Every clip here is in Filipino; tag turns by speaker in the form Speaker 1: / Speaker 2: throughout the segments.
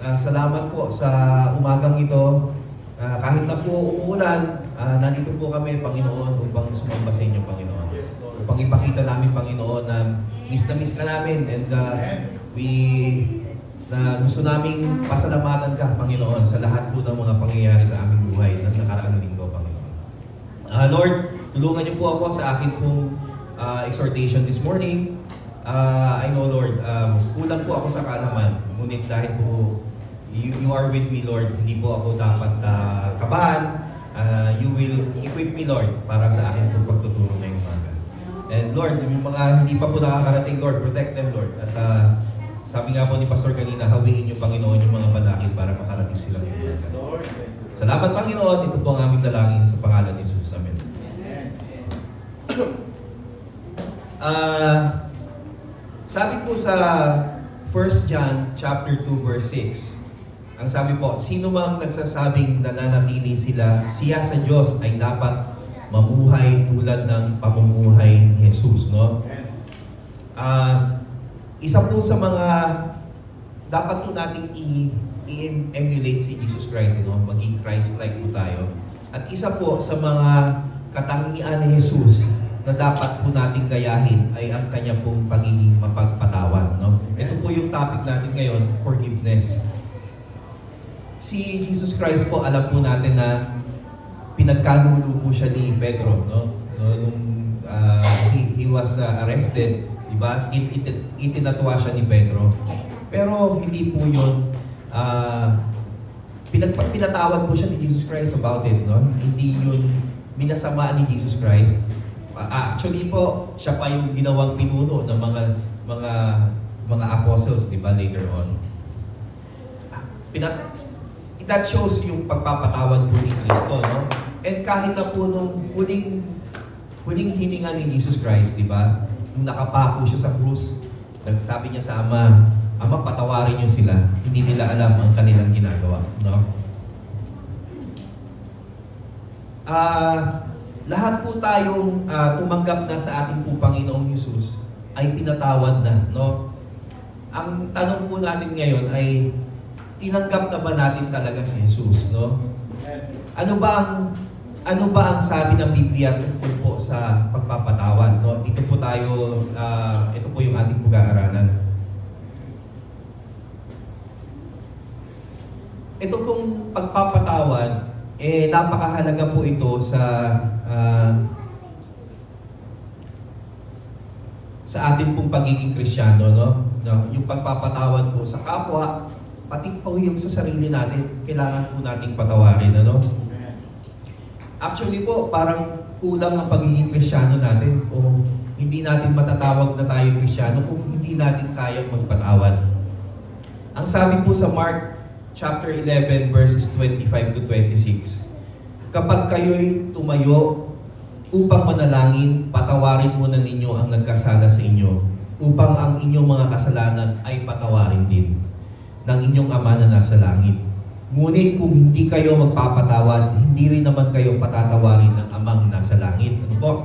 Speaker 1: Salamat po sa umagang ito. Kahit na po umuulan, nandito po kami, Panginoon, upang sumamba sa inyo, Panginoon.
Speaker 2: Yes, Lord.
Speaker 1: Upang ipakita namin, Panginoon, na miss ka namin and gusto naming pasalamatan ka, Panginoon, sa lahat po ng mga pangyayari sa aming buhay ng nakaraang linggo, Panginoon. Lord, tulungan niyo po ako sa akin pong exhortation this morning. I know, Lord, kulang po ako sa kaalaman. Ngunit dahil po you are with me, Lord, hindi po ako dapat kabahan. You will equip me, Lord, para sa akin pong pagtuturo ngayong umaga. And Lord, yung mga hindi pa po nakakarating, Lord, protect them, Lord. At sabi nga po ni Pastor kanina, hawiin yung Panginoon yung mga balakid para makarating sila ngayong
Speaker 2: Yes,
Speaker 1: umaga.
Speaker 2: Lord.
Speaker 1: Salamat, Panginoon. Ito po ang aming dalangin sa pangalan ni Jesus. Amen. Sabi po sa 1 John chapter 2 verse 6, ang sabi po, sino mang nagsasabing nananatili siya sa Diyos ay dapat mamuhay tulad ng pamumuhay ni Jesus, no? Isa po sa mga dapat po nating i-emulate si Jesus Christ, no? Maging Christ-like po tayo. At isa po sa mga katangian ni Jesus na dapat po nating gayahin ay ang kanya pong pagiging mapagpatawad, no? Ito po yung topic natin ngayon, forgiveness. Si Jesus Christ po, alam po natin na pinagkanulo po siya ni Pedro, no? Nung he was arrested, di ba? Itinatwa siya ni Pedro. Pero hindi po yun, pinatawad po siya ni Jesus Christ about it, no? Hindi yun minasama ni Jesus Christ. Actually po, siya pa yung ginawang pinuno ng mga apostles, di ba, later on. That shows yung pagpapatawad po ni Kristo, no? And kahit na po nung huling hininga ni Jesus Christ, di ba? Nung nakapako siya sa krus, nagsabi niya sa Ama, Ama, patawarin niyo sila. Hindi nila alam ang kanilang ginagawa, no? Lahat po tayong tumanggap na sa ating po Panginoong Jesus ay pinatawad na, no? Ang tanong po natin ngayon ay tinanggap na ba natin talaga si Jesus, no? Ano ba ang sabi ng Biblia tungkol po sa pagpapatawad, no? Ito po yung ating pag-aaralan. Ito pong pagpapatawad, napakahalaga po ito sa ating pong pagiging Kristiyano, no? Yung pagpapatawad po sa kapwa, pati po yung sa sarili natin, kailangan po nating patawarin, ano? Actually po, parang kulang ang pagiging Kristiyano natin o hindi natin matatawag na tayo Kristiyano kung hindi natin kayang magpatawad. Ang sabi po sa Mark chapter 11 verses 25 to 26, kapag kayo'y tumayo upang manalangin, patawarin muna ninyo ang nagkasala sa inyo upang ang inyong mga kasalanan ay patawarin din ng inyong Ama na nasa langit. Ngunit kung hindi kayo magpapatawad, hindi rin naman kayo patatawarin ng Amang nasa langit. Ano po?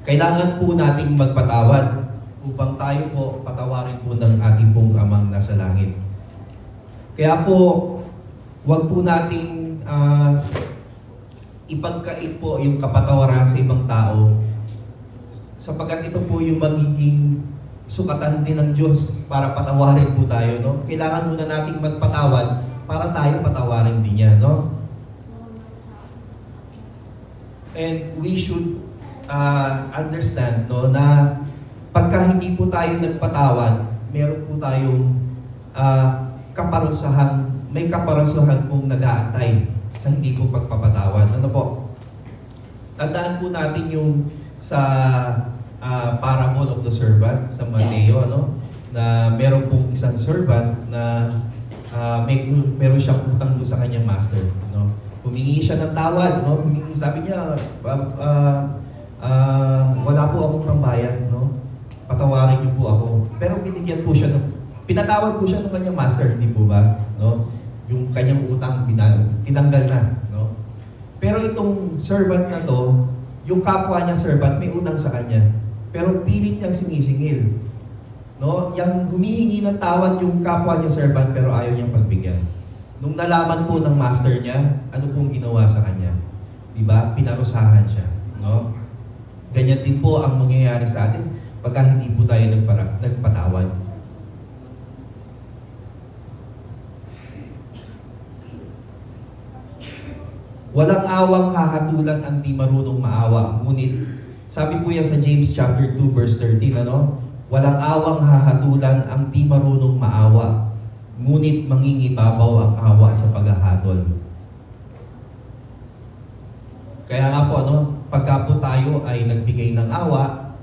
Speaker 1: Kailangan po nating magpatawad upang tayo po patawarin po ng ating pong Amang nasa langit. Kaya po, wag po nating ipagkait po yung kapatawaran sa ibang tao sapagkat ito po yung magiging sukatan din ng Diyos para patawarin po tayo, no? Kailangan muna nating magpatawad para tayo patawarin din niya, no? And we should understand, no, na pagka hindi po tayo nagpatawad, meron po tayong may kaparusahan pong nag-aantay sa hindi po pagpapatawad. Ano po? Tandaan po natin yung sa parable of the servant sa Mateo, no? Na meron pong isang servant na meron siyang utang doon sa kanyang master, no? Humingi siya ng tawad, no? Sabi niya, wala po akong pambayad, no? Patawarin niyo po ako. Pero pinatawad po siya ng kanyang master, hindi po ba? No? Yung kanyang utang tinanggal na, no? Pero itong servant na to, yung kapwa niya servant may utang sa kanya. Pero pilit niyang sinisingil. No? Yang humihingi ng tawad yung kapwa niya servant pero ayaw niyang pagbigyan. Nung nalaman po ng master niya, ano pong ginawa sa kanya? Diba? Pinarusahan siya. No? Ganyan din po ang mangyayari sa atin pagka hindi po tayo nagpatawad. Walang awang hahatulan ang di marunong maawa. Ngunit, sabi po yan sa James chapter 2 verse 13, ano? Walang awang hahatulan ang di marunong maawa. Ngunit mangingibabaw ang awa sa paghahatol. Kaya nga po, pagka po tayo ay nagbigay ng awa,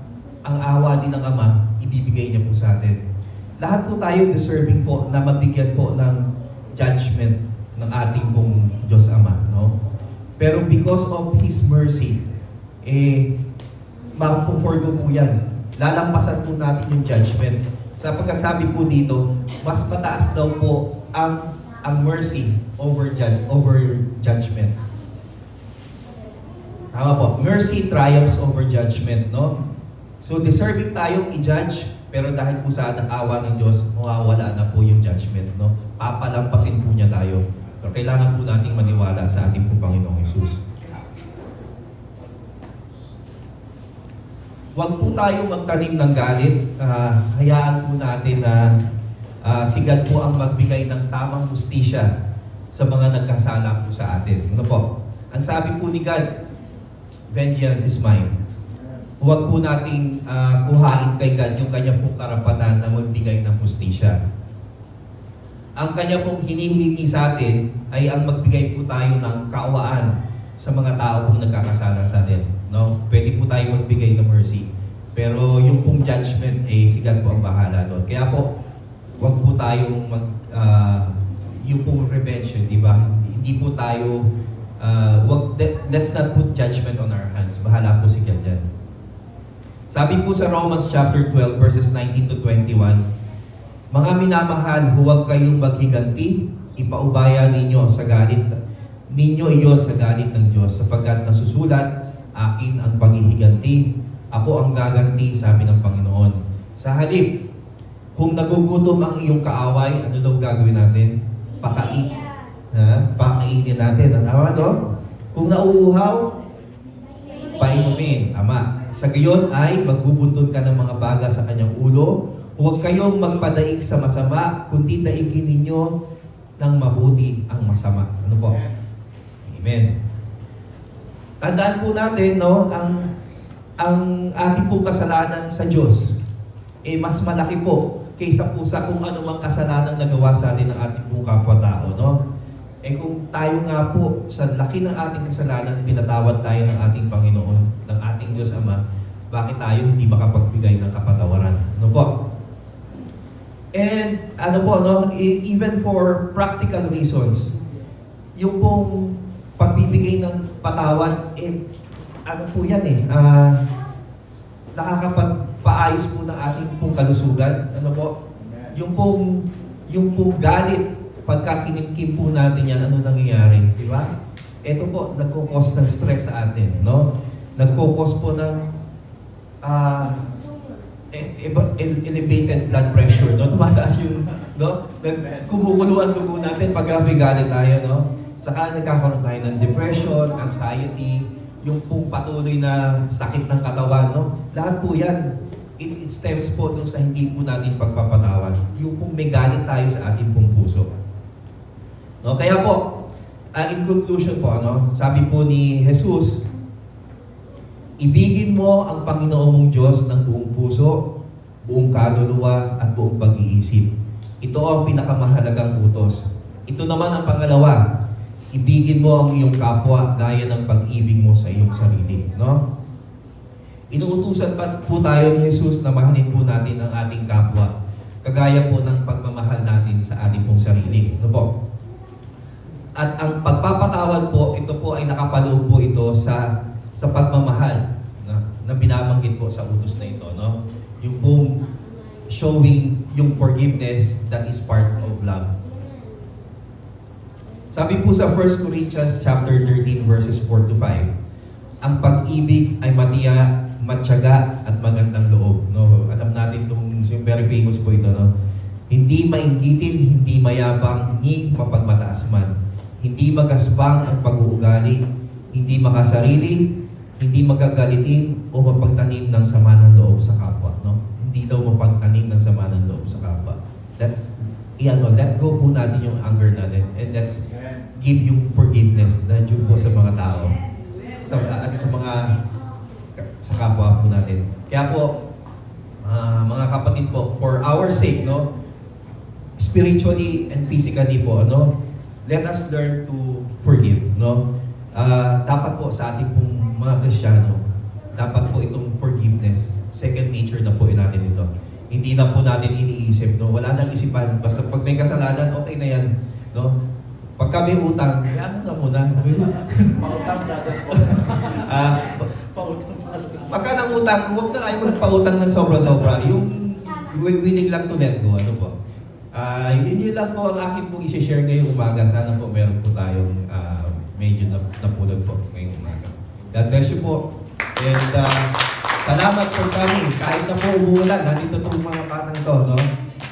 Speaker 1: ang awa din ng Ama, ibibigay niya po sa atin. Lahat po tayo deserving po na mabigyan po ng judgment ng ating pong Diyos Ama, no? Pero because of His mercy, ma-forgo po yan. Lalampasan po natin yung judgment. Sapagkat sabi po dito, mas mataas daw po ang mercy over judgment. Tama po. Mercy triumphs over judgment, no? So deserving tayong i-judge, pero dahil po sa awa ng Diyos, mawawala na po yung judgment, no? Papalampasin po niya tayo. So, kailangan po nating maniwala sa ating po Panginoong Hesus. Huwag po tayo magtanim ng galit. Hayaan po natin na sigad po ang magbigay ng tamang hustisya sa mga nagkasala po sa atin. Ano po? Ang sabi po ni God, vengeance is mine. Huwag po nating kuhain kay God yung kanya pong karapatan na magbigay ng hustisya. Ang kanya pong hinihingi sa atin ay ang magbigay po tayo ng kaawaan sa mga tao pong nagkakasala sa atin. No? Pwede po tayo magbigay ng mercy. Pero yung pong judgment, si God po ang bahala doon. Kaya po, huwag po tayong yung pong revenge, di ba? Hindi po tayo, let's not put judgment on our hands. Bahala po si God dyan. Sabi po sa Romans chapter 12 verses 19 to 21, mga minamahal, huwag kayong maghiganti, ipaubaya ninyo sa galit ninyo iyon sa galit ng Diyos, sapagkat nasusulat, akin ang paghihiganti, ako ang gaganti, sabi ng Panginoon. Sa halip, kung nagugutom ang iyong kaaway, ano daw gagawin natin? Pakainin natin. Tama to? Kung nauuhaw, painumin. Tama. Sa gayon ay magbubuntun ka ng mga baga sa kanyang ulo. Huwag kayong magpadaig sa masama, kundi daigin ninyo ng mabuti ang masama. Ano po? Amen. Tandaan po natin, no, ang ating pong kasalanan sa Diyos, mas malaki po kaysa po sa kung ano mang kasalanan nagawa sa atin ng ating pong kapwa-tao, no? Kung tayo nga po, sa laki ng ating kasalanan, pinatawad tayo ng ating Panginoon, ng ating Diyos Ama, bakit tayo hindi makapagbigay ng kapatawaran? Ano po? And ano po, no, even for practical reasons, yung pong pagbibigay ng patawad, ano po yan nakakapagpaayos po ng ating pong kalusugan. Ano po? Yung pong galit, pagka kinimkim po natin yan, ano nangyayari? Di ba? Ito po, nagkukos ng stress sa atin, no? Nagkukos po ng elevated blood pressure, no? Tumataas yung, no? Kumukulo ang dugo natin pag may galit tayo, no? Saka nagkakaroon tayo ng depression, anxiety, yung pong patuloy na sakit ng katawan, no? Lahat po yan, it stems po dun sa hindi po natin pagpapatawad. Yung pong may galit tayo sa ating pong puso. No? Kaya po, in conclusion po, sabi po ni Jesus, ibigin mo ang Panginoon mong Diyos ng buong puso, buong kaluluwa, at buong pag-iisip. Ito ang pinakamahalagang utos. Ito naman ang pangalawa, ibigin mo ang iyong kapwa gaya ng pag-ibig mo sa iyong sarili. No? Inuutusan pa po tayo ni Jesus na mahalin po natin ang ating kapwa, kagaya po ng pagmamahal natin sa ating pong sarili. Ano po? At ang pagpapatawad po, ito po ay nakapaloob po ito sa pagmamahal na binabanggit po sa utos na ito, no? Yung pong showing yung forgiveness that is part of love. Sabi po sa 1 Corinthians chapter 13 verses 4 to 5, ang pag-ibig ay matiya, matyaga at magandang loob, no? Alam natin itong yung very famous po ito, no? Hindi mainggitin, hindi mayabang, ni mapagmataas man. Hindi magaspang ang pag-uugali, hindi makasarili, hindi magagalitin o mapagtanim ng sama ng loob sa kapwa, no? Hindi daw mapagtanim ng sama ng loob sa kapwa. Let's, let go po natin yung anger natin and let's give yung forgiveness na due po sa mga tao, at sa mga sa kapwa po natin. Kaya po, mga kapatid po, for our sake, no, spiritually and physically po, no, let us learn to forgive, no. Dapat po sa ating pong mga Kristiyano, dapat po itong forgiveness, second nature na po natin ito. Hindi na po natin iniisip, no? Wala nang isipan. Basta pag may kasalanan, okay na yan, no? Pag kami utang, yan na muna.
Speaker 2: Pautang dagat po.
Speaker 1: Pagka nang utang, huwag na tayo magpautang ng sobra-sobra. Yung willing lang to let go, ano po. Yun lang po ang akin pong i-share ngayong umaga. Sana po meron po tayong medyo napulot po ngayong umaga. God bless you po. And salamat po kami. Kahit na po umuulan, nandito itong mga batang to, no?